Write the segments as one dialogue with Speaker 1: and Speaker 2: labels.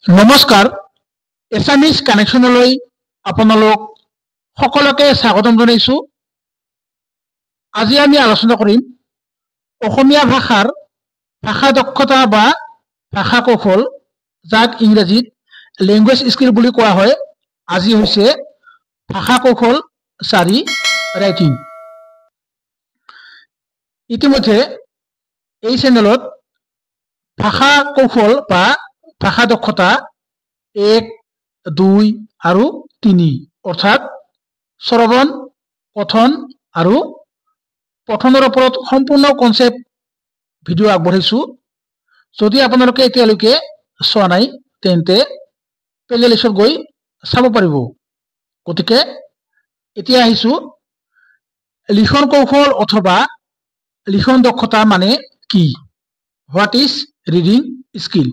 Speaker 1: নমস্কাৰ এছামিজ কানেকশ্যনলৈ আপোনালোক সকলোকে স্বাগতম জনাইছো। আজি আমি আলোচনা কৰিম অসমীয়া ভাষাৰ ভাষা দক্ষতা বা ভাষা কৌশল, যাক ইংৰাজীত লেংগুৱেজ স্কিল বুলি কোৱা হয়। আজি হৈছে ভাষা কৌশল 4 ৰাইটিং। ইতিমধ্যে এই চেনেলত ভাষা কৌশল বা ভাষা দক্ষতা 1, 2 আৰু 3 অৰ্থাৎ শ্ৰৱণ, কথন আৰু পঠনৰ ওপৰত সম্পূৰ্ণ কনসেপ্ট ভিডিঅ' আগবঢ়াইছো। যদি আপোনালোকে এতিয়ালৈকে চোৱা নাই তেন্তে প্লেলিষ্টত গৈ চাব পাৰিব। গতিকে এতিয়া আহিছো লিখন কৌশল অথবা লিখন দক্ষতা মানে কি? What is reading skill?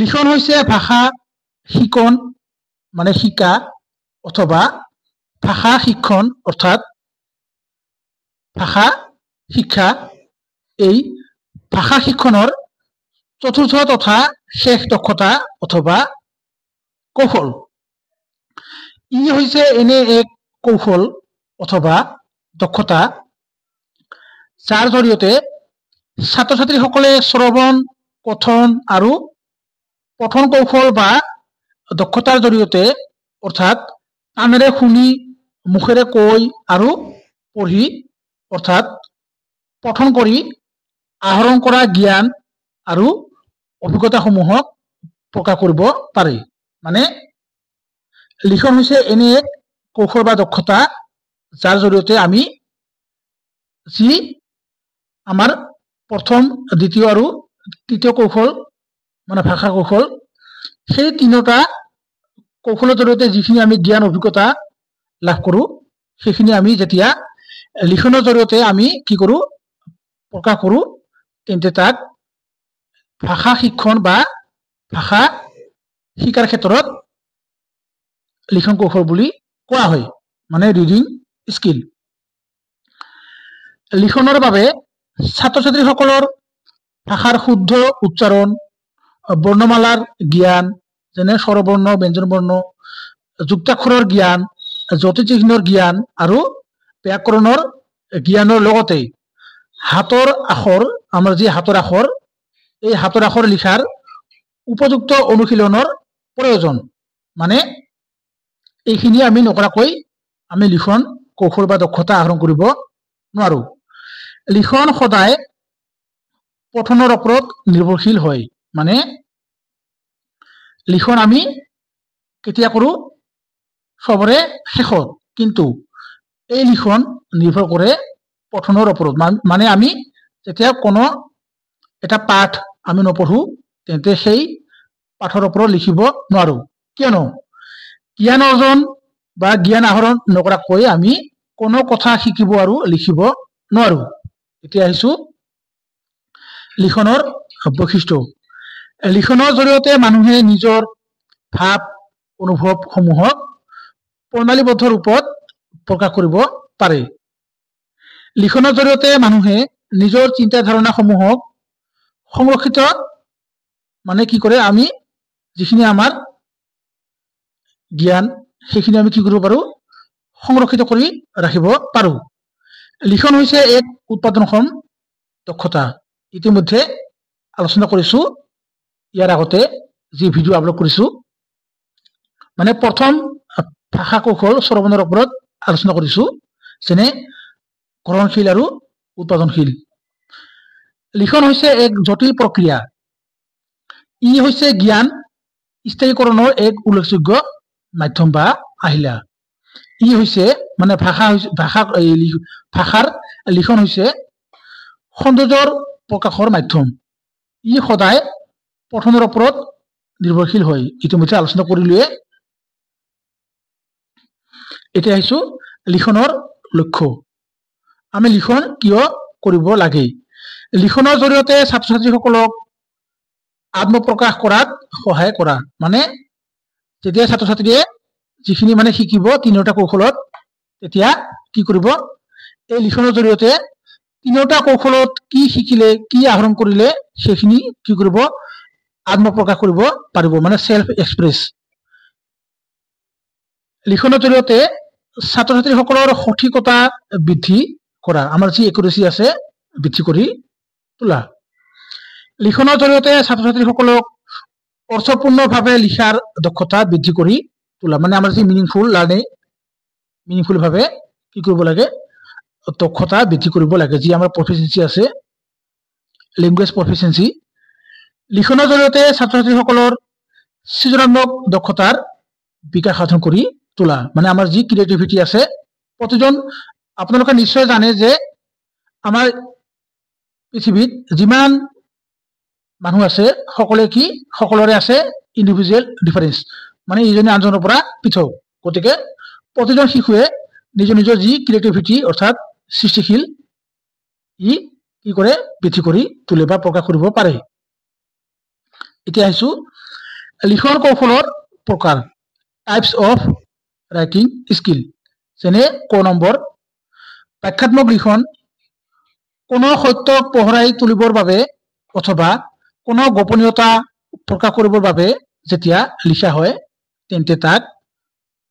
Speaker 1: লিখন হৈছে ভাষা শিকন মানে শিকা অথবা ভাষা শিক্ষণ অৰ্থাৎ ভাষা শিক্ষা। এই ভাষা শিক্ষণৰ চতুৰ্থ তথা শেষ দক্ষতা অথবা কৌশল। ই হৈছে এনে এক কৌশল অথবা দক্ষতা যাৰ জৰিয়তে ছাত্ৰ ছাত্ৰীসকলে শ্ৰৱণ, কথন আৰু পঠন কৌশল বা দক্ষতাৰ জৰিয়তে অৰ্থাৎ কাণেৰে শুনি, মুখেৰে কৈ আৰু পঢ়ি অৰ্থাৎ পঠন কৰি আহৰণ কৰা জ্ঞান আৰু অভিজ্ঞতাসমূহক প্ৰকাশ কৰিব পাৰে। মানে লিখন হৈছে এনে এক কৌশল বা দক্ষতা যাৰ জৰিয়তে আমি যি আমাৰ প্ৰথম, দ্বিতীয় আৰু তৃতীয় কৌশল মানে ভাষা কৌশল, সেই তিনিটা কৌশলৰ জৰিয়তে যিখিনি আমি জ্ঞান অভিজ্ঞতা লাভ কৰোঁ সেইখিনি আমি যেতিয়া লিখনৰ জৰিয়তে আমি কি কৰোঁ প্ৰকাশ কৰোঁ তেন্তে তাক ভাষা শিক্ষণ বা ভাষা শিকাৰ ক্ষেত্ৰত লিখন কৌশল বুলি কোৱা হয়, মানে ৰিডিং স্কিল। লিখনৰ বাবে ছাত্ৰ ছাত্ৰীসকলৰ ভাষাৰ শুদ্ধ উচ্চাৰণ, বৰ্ণমালাৰ জ্ঞান যেনে স্বৰবৰ্ণ, ব্যঞ্জনবৰ্ণ, যুক্তাক্ষৰৰ জ্ঞান, জ্যোতিচিহ্নৰ জ্ঞান আৰু ব্যাকৰণৰ জ্ঞানৰ লগতে হাতৰ আখৰ, আমাৰ যি হাতৰ আখৰ, এই হাতৰ আখৰ লিখাৰ উপযুক্ত অনুশীলনৰ প্ৰয়োজন। মানে এইখিনি আমি নকৰাকৈ আমি লিখন কৌশল বা দক্ষতা আহৰণ কৰিব নোৱাৰো। লিখন সদায় পঠনৰ ওপৰত নিৰ্ভৰশীল হয়। মানে লিখন আমি কেতিয়া কৰোঁ সবৰে শেষত, কিন্তু এই লিখন নিৰ্ভৰ কৰে পঠনৰ ওপৰত। মানে আমি যেতিয়া কোনো এটা পাঠ আমি নপঢ়ো তেন্তে সেই পাঠৰ ওপৰত লিখিব নোৱাৰো, কিয়নো জ্ঞান অৰ্জন বা জ্ঞান আহৰণ নকৰাকৈ আমি কোনো কথা শিকিব আৰু লিখিব নোৱাৰো। এতিয়া আহিছো লিখনৰ বৈশিষ্ট্য। লিখনৰ জৰিয়তে মানুহে নিজৰ ভাৱ অনুভৱসমূহক প্ৰণালীবদ্ধ ৰূপত প্ৰকাশ কৰিব পাৰে। লিখনৰ জৰিয়তে মানুহে নিজৰ চিন্তা ধাৰণাসমূহক সংৰক্ষিত মানে কি কৰে, আমি যিখিনি আমাৰ জ্ঞান সেইখিনি আমি কি কৰিব পাৰোঁ সংৰক্ষিত কৰি ৰাখিব পাৰোঁ। লিখন হৈছে এক উৎপাদনক্ষম দক্ষতা। ইতিমধ্যে আলোচনা কৰিছো ইয়াৰ আগতে যি ভিডিঅ' আপলোড কৰিছো, মানে প্ৰথম ভাষা কৌশল শ্ৰৱণৰ ওপৰত আলোচনা কৰিছো, যেনে গ্ৰহণশীল আৰু উৎপাদনশীল। লিখন হৈছে এক জটিল প্ৰক্ৰিয়া। ই হৈছে জ্ঞান স্থায়ীকৰণৰ এক উল্লেখযোগ্য মাধ্যম বা আহিলা। ই হৈছে মানে ভাষাৰ লিখন হৈছে সৌন্দৰ্যৰ প্ৰকাশৰ মাধ্যম। ই সদায় পঠনৰ ওপৰত নিৰ্ভৰশীল হয়। ইতিমধ্যে আলোচনা কৰিলোৱে। এতিয়া আহিছো লিখনৰ লক্ষ্য। আমি লিখন কিয় কৰিব লাগে? লিখনৰ জৰিয়তে ছাত্ৰ ছাত্ৰীসকলক আত্মপ্ৰকাশ কৰাত সহায় কৰা। মানে যেতিয়া ছাত্ৰ ছাত্ৰীয়ে যিখিনি মানে শিকিব তিনিওটা কৌশলত, তেতিয়া কি কৰিব এই লিখনৰ জৰিয়তে তিনিওটা কৌশলত কি শিকিলে, কি আহৰণ কৰিলে সেইখিনি কি কৰিব আত্মপ্ৰকাশ কৰিব পাৰিব, মানে সেলফ এক্সপ্ৰেছ। লিখনৰ জৰিয়তে ছাত্ৰ ছাত্ৰীসকলৰ সঠিকতা বৃদ্ধি কৰা, আমাৰ যি একুৰেচি আছে বৃদ্ধি কৰি তোলা। লিখনৰ জৰিয়তে ছাত্ৰ ছাত্ৰীসকলক অৰ্থপূৰ্ণভাৱে লিখাৰ দক্ষতা বৃদ্ধি কৰি তোলা, মানে আমাৰ যি মিনিংফুল লাৰ্নিং, মিনিংফুল ভাৱে কি কৰিব লাগে, দক্ষতা বৃদ্ধি কৰিব লাগে, যি আমাৰ প্ৰফিচিয়েঞ্চি আছে, লেংগুৱেজ প্ৰফিচিয়েঞ্চি। লিখনৰ জৰিয়তে ছাত্ৰ ছাত্ৰীসকলৰ সৃজনাত্মক দক্ষতাৰ বিকাশ সাধন কৰি তোলা, মানে আমাৰ যি ক্ৰিয়েটিভিটি আছে। প্ৰতিজন আপোনালোকে নিশ্চয় জানে যে আমাৰ পৃথিৱীত যিমান মানুহ আছে সকলোৰে আছে ইণ্ডিভিজুৱেল ডিফাৰেঞ্চ, মানে ইজনে আনজনৰ পৰা পৃথক। গতিকে প্ৰতিজন শিশুৱে নিজৰ নিজৰ যি ক্ৰিয়েটিভিটি অৰ্থাৎ সৃষ্টিশীল ই কি কৰে, বৃদ্ধি কৰি তোলে বা প্ৰকাশ কৰিব পাৰে। এতিয়া আহিছো লিখন কৌশলৰ প্ৰকাৰ, টাইপছ অফ ৰাইটিং স্কিল। যেনে ক নম্বৰ, ব্যাখ্যাত্মক লিখন। কোনো সত্যক পোহৰাই তুলিবৰ বাবে অথবা কোনো গোপনীয়তা প্ৰকাশ কৰিবৰ বাবে যেতিয়া লিখা হয় তেন্তে তাক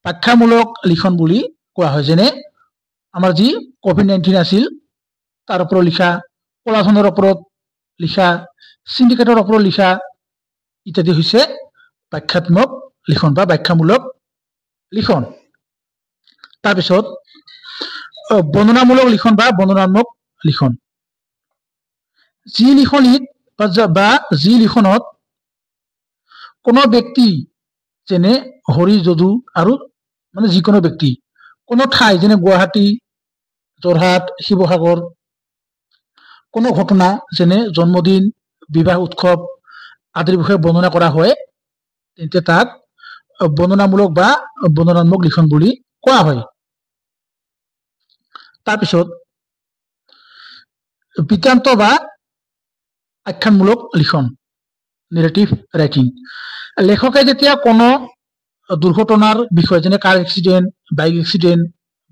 Speaker 1: ব্যাখ্যামূলক লিখন বুলি কোৱা হয়। যেনে আমাৰ যি COVID-19 আছিল তাৰ ওপৰত লিখা, কলাধনৰ ওপৰত লিখা, সিন্ডিকেটৰ ওপৰত লিখা ইত্যাদি হৈছে ব্যাখ্যাত্মক লিখন বা ব্যাখ্যামূলক লিখন। তাৰপিছত বৰ্ণনামূলক লিখন বা বৰ্ণনাত্মক লিখন। যি লিখনিত বা যি লিখনত কোনো ব্যক্তি যেনে হৰি যদু আৰু মানে যিকোনো ব্যক্তি, কোনো ঠাই যেনে গুৱাহাটী, যোৰহাট, শিৱসাগৰ, কোনো ঘটনা যেনে জন্মদিন, বিবাহ উৎসৱ আদিৰ বিষয়ে বৰ্ণনা কৰা হয় তেন্তে তাক বৰ্ণনামূলক বা বৰ্ণনাত্মক লিখন বুলি কোৱা হয়। তাৰপিছত বৃত্তান্ত বা আখ্যানমূলক লিখন, নেৰেটিভ ৰাইটিং। লেখকে যেতিয়া কোনো দুৰ্ঘটনাৰ বিষয়ে যেনে car accident, bike accident,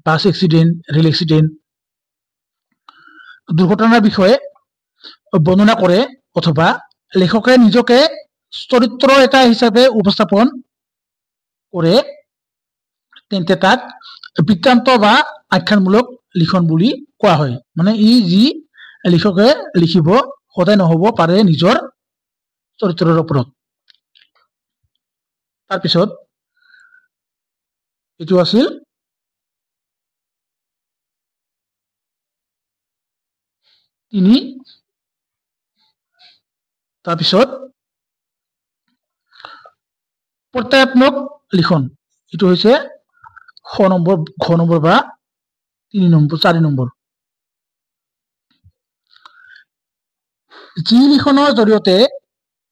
Speaker 1: bus accident, rail accident, দুৰ্ঘটনাৰ বিষয়ে বৰ্ণনা কৰে অথবা লেখকে নিজকে চৰিত্ৰ এটা হিচাপে উপস্থাপন কৰে তেন্তে তাক বৃত্তান্ত বা আখ্যানমূলক লিখন বুলি কোৱা হয়। মানে ই যি লেখকে লিখিব সদায় নহব পাৰে নিজৰ চৰিত্ৰৰ ওপৰত। তাৰপিছত এইটো আছিল তিনি। তাৰপিছত প্ৰত্যয়াত্মক লিখন, এইটো হৈছে ঘ নম্বৰ বা 4 নম্বৰ। যি লিখনৰ জৰিয়তে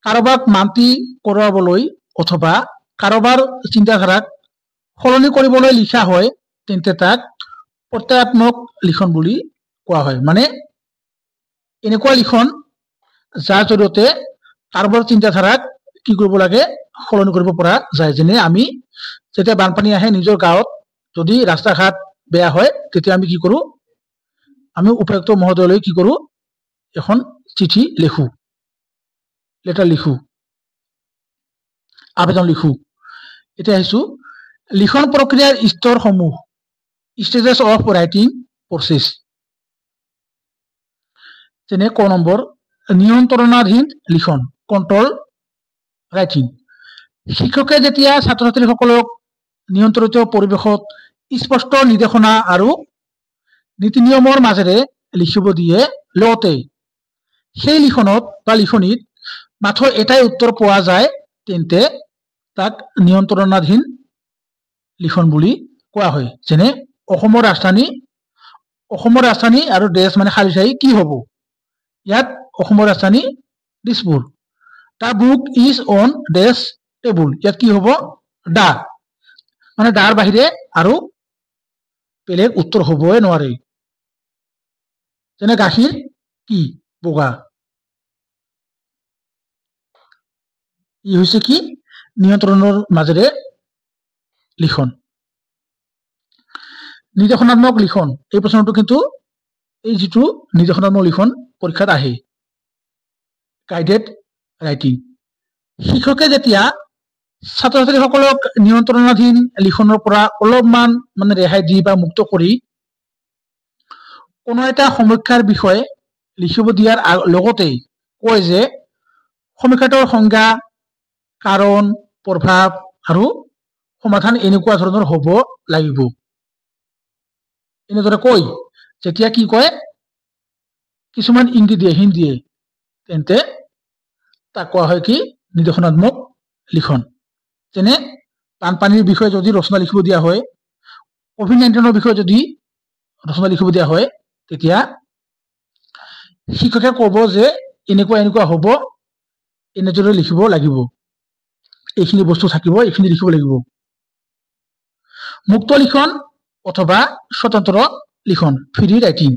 Speaker 1: কাৰোবাক মান্তি কৰোৱাবলৈ অথবা কাৰোবাৰ চিন্তাধাৰাক সলনি কৰিবলৈ লিখা হয় তেন্তে তাক প্ৰত্যয়াত্মক লিখন বুলি কোৱা হয়। মানে এনেকুৱা লিখন যাৰ জৰিয়তে কাৰোবাৰ চিন্তাধাৰাক কি কৰিব লাগে, সলনি কৰিব পৰা যায়। যেনে আমি যেতিয়া বানপানী আহে নিজৰ গাঁৱত, যদি ৰাস্তা ঘাট বেয়া হয় তেতিয়া আমি কি কৰো, আমি উপায়ুক্ত মহোদয়লৈ কি কৰো, এখন চিঠি লিখো, লেটাৰ লিখো, আবেদন লিখো। এতিয়া আহিছো লিখন প্ৰক্ৰিয়াৰ স্তৰসমূহ, ষ্টেজেছ অফ ৰাইটিং প্ৰচেছ। যেনে ক নম্বৰ, নিয়ন্ত্ৰণাধীন লিখন, কন্ট্ৰল ৰাইটিং। শিক্ষকে যেতিয়া ছাত্ৰ ছাত্ৰীসকলক নিয়ন্ত্ৰিত পৰিৱেশত স্পষ্ট নিৰ্দেশনা আৰু নীতি নিয়মৰ মাজেৰে লিখিব দিয়ে, লগতে সেই লিখনত বা লিখনিত মাত্ৰ এটাই উত্তৰ পোৱা যায় তেন্তে তাক নিয়ন্ত্ৰণাধীন লিখন বুলি কোৱা হয়। যেনে অসমৰ ৰাজধানী আৰু দেশ মানে খালী ঠাই কি হ'ব, ইয়াত অসমৰ ৰাজধানী Dispur. The book is on desk table, ইয়াত কি হ'ব, দা, মানে দাৰ বাহিৰে আৰু বেলেগ উত্তৰ হ'বই নোৱাৰে। যেনে গাখীৰ কি, বগা। ই হৈছে কি, নিয়ন্ত্ৰণৰ মাজেৰে লিখন। নিৰ্দেশনাত্মক লিখন, এই প্ৰশ্নটো কিন্তু এই যিটো নিৰ্দেশনাত্মক লিখন পৰীক্ষাত আহে, গাইডেড ৰাইটিং। শিক্ষকে যেতিয়া ছাত্ৰ ছাত্ৰীসকলক নিয়ন্ত্ৰণাধীন লিখনৰ পৰা অলপমান মানে ৰেহাই দি বা মুক্ত কৰি কোনো এটা সমীক্ষাৰ বিষয়ে লিখিব দিয়াৰ লগতে কয় যে সমীক্ষাটোৰ সংজ্ঞা, কাৰণ, প্ৰভাৱ আৰু সমাধান এনেকুৱা ধৰণৰ হ'ব লাগিব। এনেদৰে কয় যেতিয়া কি কয় কিছুমান ইংগিত দিয়ে, হিন্ট দিয়ে, তেন্তে তাক কোৱা হয় কি নিৰ্দেশনাত্মক লিখন। যেনে বানপানীৰ বিষয়ে যদি ৰচনা লিখিব দিয়া হয়, COVID-19 বিষয়ে যদি ৰচনা লিখিব দিয়া হয়, তেতিয়া শিক্ষকে ক'ব যে এনেকুৱা এনেকুৱা হ'ব, এনেদৰে লিখিব লাগিব, এইখিনি বস্তু থাকিব, এইখিনি লিখিব লাগিব। মুক্ত লিখন অথবা স্বতন্ত্ৰ লিখন, ফ্ৰী ৰাইটিং,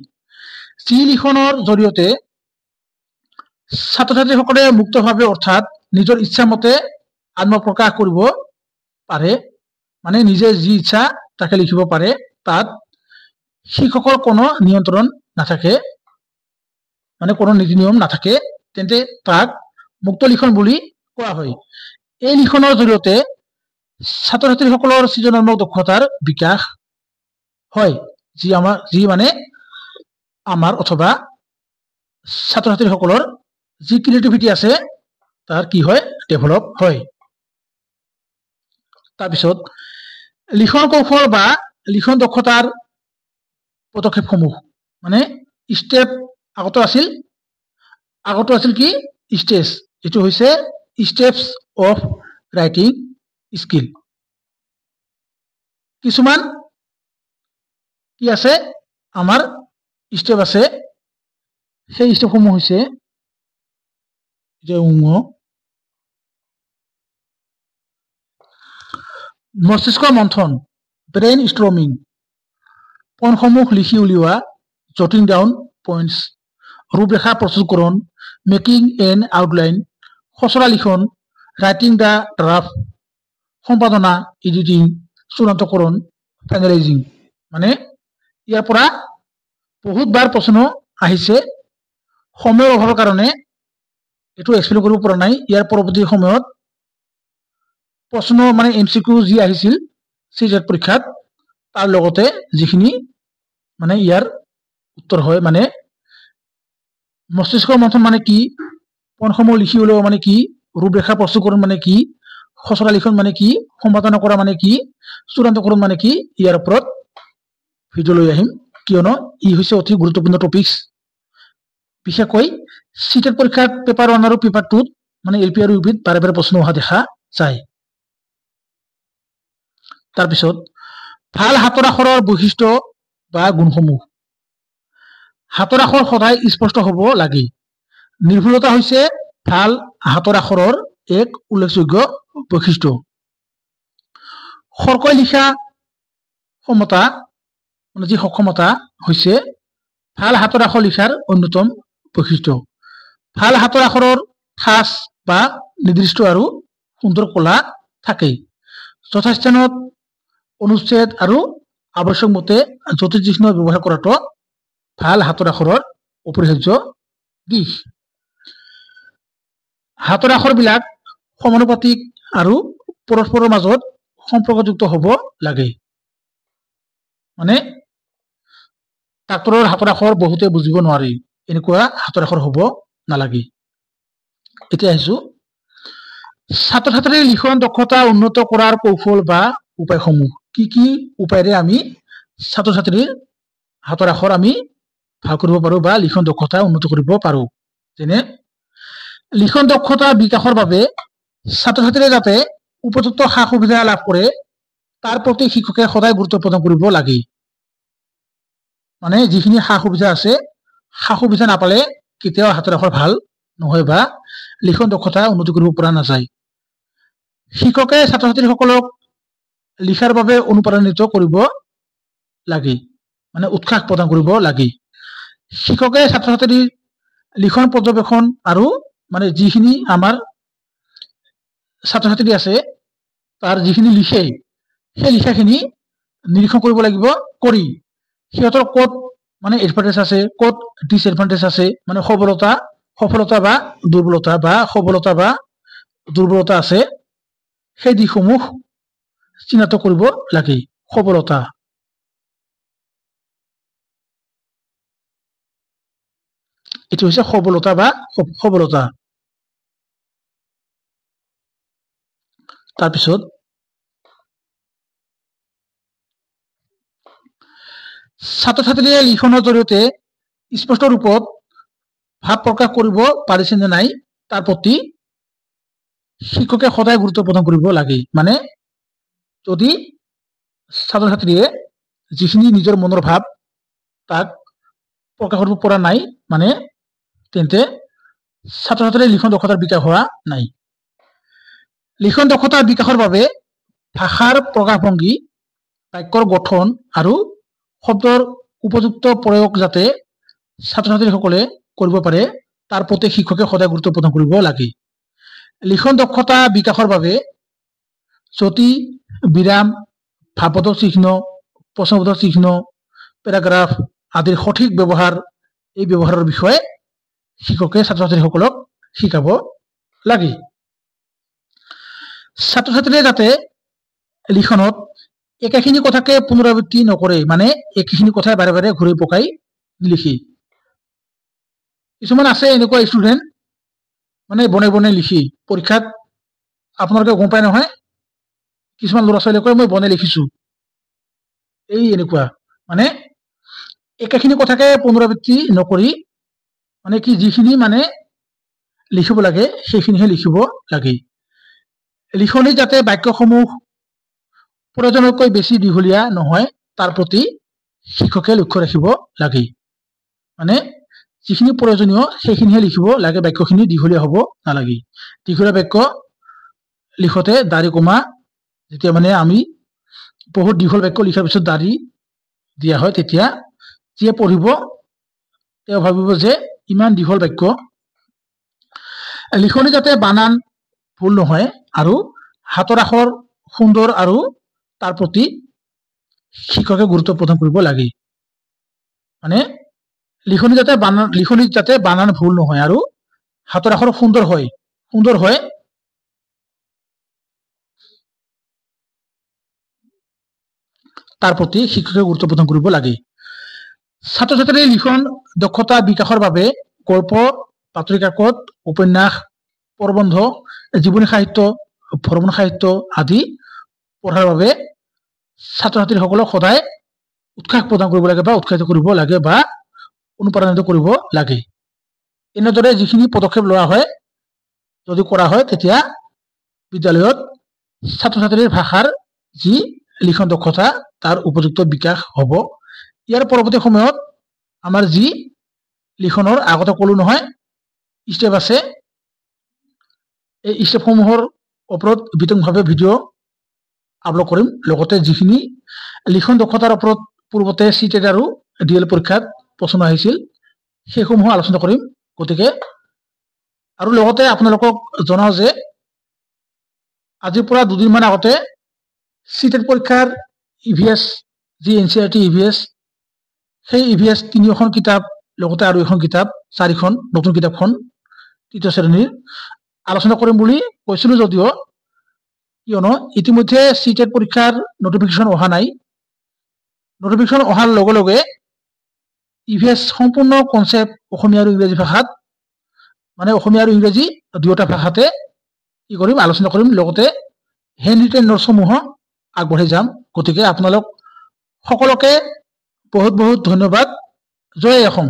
Speaker 1: যি লিখনৰ জৰিয়তে ছাত্ৰ ছাত্ৰীসকলে মুক্তভাৱে অৰ্থাৎ নিজৰ ইচ্ছামতে আত্মপ্ৰকাশ কৰিব পাৰে, মানে নিজে যি ইচ্ছা তাকে লিখিব পাৰে, তাত শিক্ষকৰ কোনো নিয়ন্ত্ৰণ নাথাকে, মানে কোনো নীতি নিয়ম নাথাকে, তেন্তে তাক মুক্ত লিখন বুলি কোৱা হয়। এই লিখনৰ জৰিয়তে ছাত্ৰ ছাত্ৰীসকলৰ সৃজনাত্মক দক্ষতাৰ বিকাশ হয়, যি মানে আমাৰ অথবা ছাত্ৰ ছাত্ৰীসকলৰ যি ক্ৰিয়েটিভিটি আছে তাৰ কি হয় ডেভেলপ হয়। তাৰপিছত লিখন কৌশল বা লিখন দক্ষতাৰ পদক্ষেপসমূহ, মানে ষ্টেপ আগতে আছিল কি ষ্টেজ, এইটো হৈছে ষ্টেপছ অফ ৰাইটিং স্কিল। কিছুমান কি আছে আমাৰ ষ্টেপ আছে, সেই ষ্টেপসমূহ হৈছে মস্তিষ্ক মন্থন, ব্ৰেইন ষ্ট্ৰমিং, পইণ্টসমূহ লিখি উলিওৱা, জটিং ডাউন পইণ্টছ, ৰূপৰেখা প্ৰস্তুতকৰণ, মেকিং এন আউটলাইন, খচৰা লিখন, ৰাইটিং দ্য ড্ৰাফ্ট, সম্পাদনা, এডিটিং, চূড়ান্তকৰণ, ফাইনেলাইজিং। মানে ইয়াৰ পৰা বহুতবাৰ প্ৰশ্ন আহিছে, সময়ৰ অভাৱৰ কাৰণে এইটো এক্সপ্লেইন কৰিব পৰা নাই। ইয়াৰ পৰৱৰ্তী সময়ত প্ৰশ্ন মানে MCQ যি আহিছিল CJET পৰীক্ষাত, তাৰ লগতে যিখিনি মানে ইয়াৰ উত্তৰ হয়, মানে মস্তিষ্ক মন্থন মানে কি, পইণ্টসমূহ লিখি উলিওৱা মানে কি, ৰূপৰেখা প্ৰস্তুতকৰণ মানে কি, খচৰা লিখন মানে কি, সম্পাদনা কৰা মানে কি, চূড়ান্তকৰণ মানে কি, ইয়াৰ ওপৰত ভিডিঅ' লৈ আহিম, কিয়নো ই হৈছে অতি গুৰুত্বপূৰ্ণ টপিকছ। বিশেষকৈ CJET পৰীক্ষাত পেপাৰ 1 আৰু পেপাৰ 2 মানে LP আৰু UPত বাৰে বাৰে প্ৰশ্ন অহা দেখা যায়। তাৰপিছত ভাল হাতৰ আখৰৰ বৈশিষ্ট্য বা গুণসমূহ। হাতৰ আখৰ সদায় স্পষ্ট হ'ব লাগে। নিৰ্ভুলতা হৈছে ভাল হাতৰ আখৰৰ এক উল্লেখযোগ্য বৈশিষ্ট্য। খৰকৈ লিখা ক্ষমতা, মানে যি সক্ষমতা হৈছে ভাল হাতৰ আখৰ লিখাৰ অন্যতম বৈশিষ্ট্য। ভাল হাতৰ আখৰৰ ঠাঁচ বা নিৰ্দিষ্ট আৰু সুন্দৰ কলা থাকে। যথাস্থানত অনুচ্ছেদ আৰু আৱশ্যক মতে জ্যোতিষ চিহ্ন ব্যৱহাৰ কৰাটো ভাল হাতৰ আখৰৰ অপৰিহাৰ্য দিশ। হাতৰ আখৰবিলাক সমানুপাতিক আৰু পৰস্পৰৰ মাজত সম্পৰ্কযুক্ত হ'ব লাগে। মানে ডাক্তৰৰ হাতৰ আখৰ বহুতে বুজিব নোৱাৰি, এনেকুৱা হাতৰ আখৰ হ'ব নালাগে। এতিয়া আহিছো ছাত্ৰ ছাত্ৰীৰ লিখন দক্ষতা উন্নত কৰাৰ কৌশল বা উপায়সমূহ। কি কি উপায়েৰে আমি ছাত্ৰ ছাত্ৰীৰ হাতৰ আখৰ আমি ভাল কৰিব পাৰো বা লিখন দক্ষতা উন্নত কৰিব পাৰো। যেনে লিখন দক্ষতা বিকাশৰ বাবে ছাত্ৰ ছাত্ৰীয়ে যাতে উপযুক্ত সা সুবিধা লাভ কৰে তাৰ প্ৰতি শিক্ষকে সদায় গুৰুত্ব প্ৰদান কৰিব লাগে। মানে যিখিনি সা সুবিধা আছে, সা সুবিধা নাপালে কেতিয়াও হাতৰ আখৰ ভাল নহয় বা লিখন দক্ষতা উন্নতি কৰিব পৰা নাযায়। শিক্ষকে ছাত্ৰ ছাত্ৰীসকলক লিখাৰ বাবে অনুপ্ৰাণিত কৰিব লাগে, মানে উৎসাহ প্ৰদান কৰিব লাগে। শিক্ষকে ছাত্ৰ ছাত্ৰীৰ লিখন পৰ্যবেক্ষণ আৰু মানে যিখিনি আমাৰ ছাত্ৰ ছাত্ৰী আছে তাৰ যিখিনি লিখে সেই লিখাখিনি নিৰীক্ষণ কৰিব লাগিব, কৰি সিহঁতৰ ক'ত মানে এডভান্টেজ আছে, ক'ত ডিসএডভান্টেজ আছে, মানে সফলতা বা দুৰ্বলতা বা সবলতা বা দুৰ্বলতা আছে সেই দিশসমূহ চিনাক্ত কৰিব লাগে সবলতা এটো হৈছে সবলতা বা সবলতা তাৰপিছত ছাত্ৰ-ছাত্ৰীয়ে লিখনৰ জৰিয়তে স্পষ্ট ৰূপত ভাৱ প্ৰকাশ কৰিব পাৰিছে নে নাই তাৰ প্ৰতি শিক্ষকে সদায় গুৰুত্ব প্ৰদান কৰিব লাগে মানে যদি ছাত্ৰ-ছাত্ৰীয়ে যিখিনি নিজৰ মনৰ ভাৱ তাক প্ৰকাশ কৰিব পৰা নাই মানে তেন্তে ছাত্ৰ-ছাত্ৰীৰ লিখন দক্ষতাৰ বিকাশ হোৱা নাই লিখন দক্ষতাৰ বিকাশৰ বাবে ভাষাৰ প্ৰকাশভংগী বাক্যৰ গঠন আৰু শব্দৰ উপযুক্ত প্ৰয়োগ যাতে ছাত্ৰ-ছাত্ৰীসকলে কৰিব পাৰে তাৰ প্ৰতি শিক্ষকে সদায় গুৰুত্ব প্ৰদান কৰিব লাগে লিখন দক্ষতা বিকাশৰ বাবে যতি বিৰাম ভাৱবোধক চিহ্ন প্ৰশ্নবোধক চিহ্ন পেৰাগ্ৰাফ আদিৰ সঠিক ব্যৱহাৰ এই ব্যৱহাৰৰ বিষয়ে শিক্ষকে ছাত্ৰ-ছাত্ৰীসকলক শিকাব লাগে ছাত্ৰ-ছাত্ৰীয়ে যাতে লিখনত একেখিনি কথাকে পুনৰাবৃত্তি নকৰে মানে একেখিনি কথা বাৰে বাৰে ঘূৰি পকাই লিখি কিছুমান আছে এনেকুৱা ষ্টুডেন্ট মানে বনাই বনাই লিখি পৰীক্ষাত আপোনালোকে গম পায় নহয় কিছুমান ল'ৰা ছোৱালীয়ে কয় মই বনাই লিখিছো এই এনেকুৱা মানে একেখিনি কথাকে পুনৰাবৃত্তি নকৰি মানে কি যিখিনি মানে লিখিব লাগে সেইখিনিহে লিখিব লাগে লিখনি যাতে বাক্যসমূহ প্ৰয়োজনতকৈ বেছি দীঘলীয়া নহয় তাৰ প্ৰতি শিক্ষকে লক্ষ্য ৰাখিব লাগে মানে যিখিনি প্ৰয়োজনীয় সেইখিনিহে লিখিব লাগে বাক্যখিনি দীঘলীয়া হ'ব নালাগে দীঘলীয়া বাক্য লিখতে দাঢ়ি কমা যেতিয়া মানে আমি বহুত দীঘল বাক্য লিখাৰ পিছত দাঢ়ি দিয়া হয় তেতিয়া যিয়ে পঢ়িব তেওঁ ভাবিব যে ইমান দীঘল বাক্য লিখনি যাতে বানান ভুল নহয় আৰু হাতৰ আখৰ সুন্দৰ আৰু তাৰ প্ৰতি শিক্ষকে গুৰুত্ব প্ৰদান কৰিব লাগে মানে লিখনি যাতে বানান ভুল নহয় আৰু হাতৰ আখৰ সুন্দৰ হয় তাৰ প্ৰতি শিক্ষকে গুৰুত্ব প্ৰদান কৰিব লাগে ছাত্ৰ-ছাত্ৰীৰ লিখন দক্ষতা বিকাশৰ বাবে গল্প বাতৰি কাকত উপন্যাস প্ৰবন্ধ জীৱনী সাহিত্য ভ্ৰমণ সাহিত্য আদি পঢ়াৰ বাবে ছাত্ৰ-ছাত্ৰীসকলক সদায় উৎসাহ প্ৰদান কৰিব লাগে বা উৎসাহিত কৰিব লাগে বা অনুপ্ৰাণিত কৰিব লাগে এনেদৰে যিখিনি পদক্ষেপ লোৱা হয় যদি কৰা হয় তেতিয়া বিদ্যালয়ত ছাত্ৰ-ছাত্ৰীৰ ভাষাৰ যি লিখন দক্ষতা তাৰ উপযুক্ত বিকাশ হ'ব ইয়াৰ পৰৱৰ্তী সময়ত আমাৰ যি লিখনৰ আগতে ক'লো নহয় ষ্টেপ আছে এই ষ্টেপসমূহৰ ওপৰত বিতংভাৱে ভিডিঅ' আপলোড কৰিম লগতে যিখিনি লিখন দক্ষতাৰ ওপৰত পূৰ্বতে চিটেট আৰু ডিএল পৰীক্ষাত প্ৰশ্ন আহিছিল সেইসমূহ আলোচনা কৰিম গতিকে আৰু লগতে আপোনালোকক জনাও যে আজিৰ পৰা দুদিনমান আগতে চিটেট পৰীক্ষাৰ ইভিএছ যি এনচিইআৰটি ইভিএছ সেই ইভিএছ 3খন কিতাপ লগতে আৰু এখন কিতাপ 4খন নতুন কিতাপখন তৃতীয় শ্ৰেণীৰ আলোচনা কৰিম বুলি কৈছিলো যদিও কিয়নো ইতিমধ্যে চিটেট পৰীক্ষাৰ নটিফিকেশন অহা নাই নটিফিকেশন অহাৰ লগে লগে ইভিএছ সম্পূৰ্ণ কনসেপ্ট অসমীয়া আৰু ইংৰাজী ভাষাত মানে অসমীয়া আৰু ইংৰাজী দুয়োটা ভাষাতে কি কৰিম আলোচনা কৰিম লগতে হ্যান্ড রিটেন নোটসমূহ আগবঢ়াই যাম গতিকে আপোনালোক সকলোকে বহুত বহুত ধন্যবাদ জয় অসম